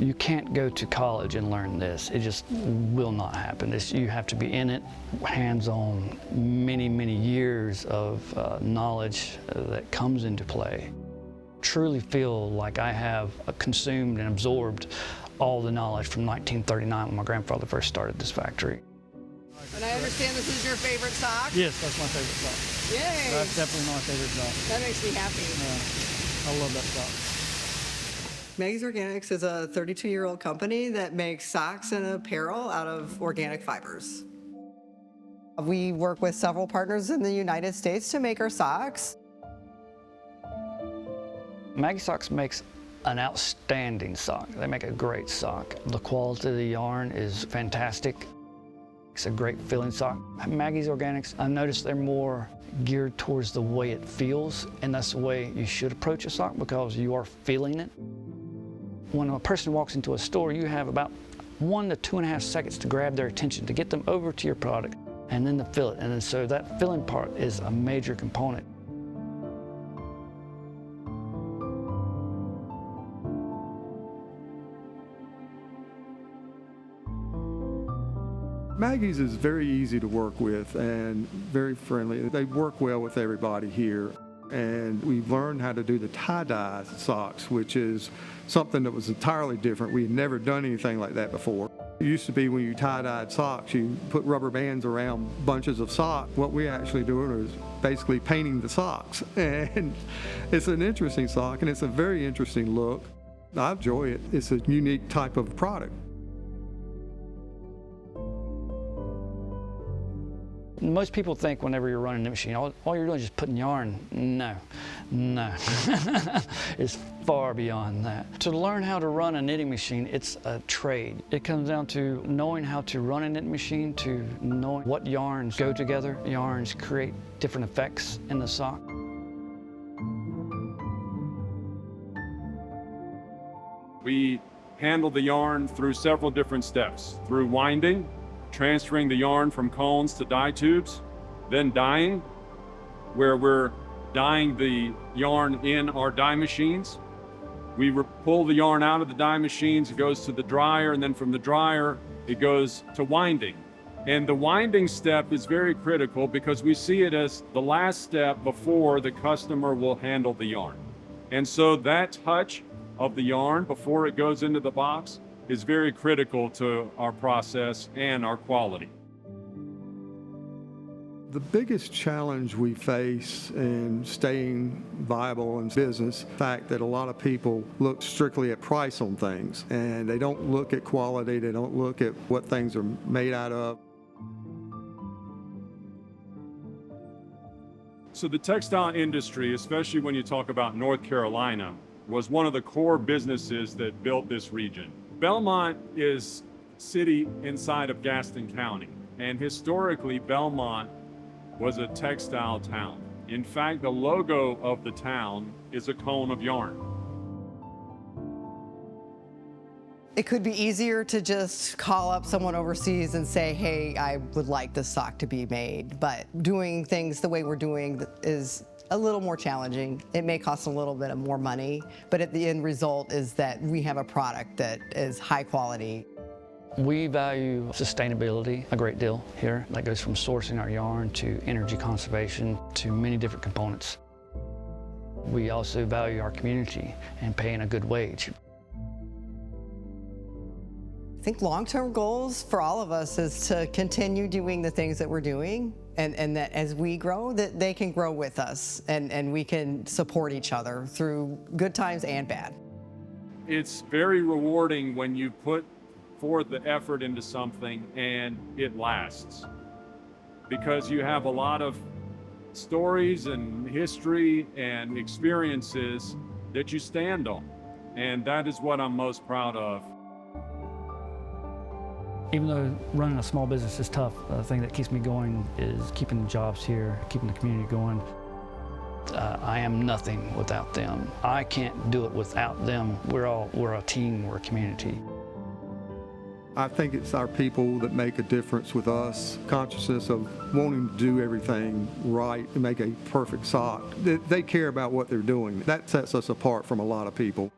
You can't go to college and learn this. It just will not happen. You have to be in it, hands-on, many, many years of knowledge that comes into play. Truly feel like I have consumed and absorbed all the knowledge from 1939 when my grandfather first started this factory. And I understand this is your favorite sock? Yes, that's my favorite sock. Yay! That's definitely my favorite sock. That makes me happy. I love that sock. Maggie's Organics is a 32-year-old company that makes socks and apparel out of organic fibers. We work with several partners in the United States to make our socks. Maggie Socks makes an outstanding sock. They make a great sock. The quality of the yarn is fantastic. It's a great feeling sock. Maggie's Organics, I've noticed they're more geared towards the way it feels, and that's the way you should approach a sock because you are feeling it. When a person walks into a store, you have about 1 to 2.5 seconds to grab their attention, to get them over to your product, and then to feel it. And so that feeling part is a major component. Maggie's is very easy to work with and very friendly. They work well with everybody here. And we've learned how to do the tie-dye socks, which is something that was entirely different. We had never done anything like that before. It used to be when you tie-dyed socks, you put rubber bands around bunches of socks. What we actually doing is basically painting the socks. And it's an interesting sock, and it's a very interesting look. I enjoy it. It's a unique type of product. Most people think whenever you're running a knit machine, all you're doing is just putting yarn. No. It's far beyond that. To learn how to run a knitting machine, it's a trade. It comes down to knowing how to run a knitting machine, to knowing what yarns go together. Yarns create different effects in the sock. We handle the yarn through several different steps, through winding, transferring the yarn from cones to dye tubes, then dyeing, where we're dyeing the yarn in our dye machines. We pull the yarn out of the dye machines, it goes to the dryer, and then from the dryer, it goes to winding. And the winding step is very critical because we see it as the last step before the customer will handle the yarn. And so that touch of the yarn before it goes into the box is very critical to our process and our quality. The biggest challenge we face in staying viable in business, the fact that a lot of people look strictly at price on things, and they don't look at quality, they don't look at what things are made out of. So the textile industry, especially when you talk about North Carolina, was one of the core businesses that built this region. Belmont is a city inside of Gaston County, and historically Belmont was a textile town. In fact, the logo of the town is a cone of yarn. It could be easier to just call up someone overseas and say, hey, I would like this sock to be made, but doing things the way we're doing is a little more challenging. It may cost a little bit of more money, but at the end result is that we have a product that is high quality. We value sustainability a great deal here. That goes from sourcing our yarn to energy conservation to many different components. We also value our community and paying a good wage. I think long-term goals for all of us is to continue doing the things that we're doing, and that as we grow, that they can grow with us, and we can support each other through good times and bad. It's very rewarding when you put forth the effort into something and it lasts, because you have a lot of stories and history and experiences that you stand on, and that is what I'm most proud of. Even though running a small business is tough, the thing that keeps me going is keeping the jobs here, keeping the community going. I am nothing without them. I can't do it without them. We're a team, we're a community. I think it's our people that make a difference with us, consciousness of wanting to do everything right and make a perfect sock. They care about what they're doing. That sets us apart from a lot of people.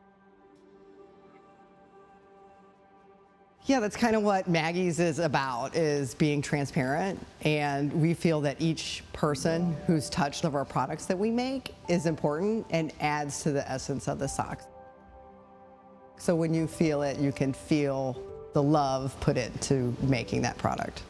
Yeah, that's kind of what Maggie's is about, is being transparent. And we feel that each person who's touched of our products that we make is important and adds to the essence of the socks. So when you feel it, you can feel the love put into making that product.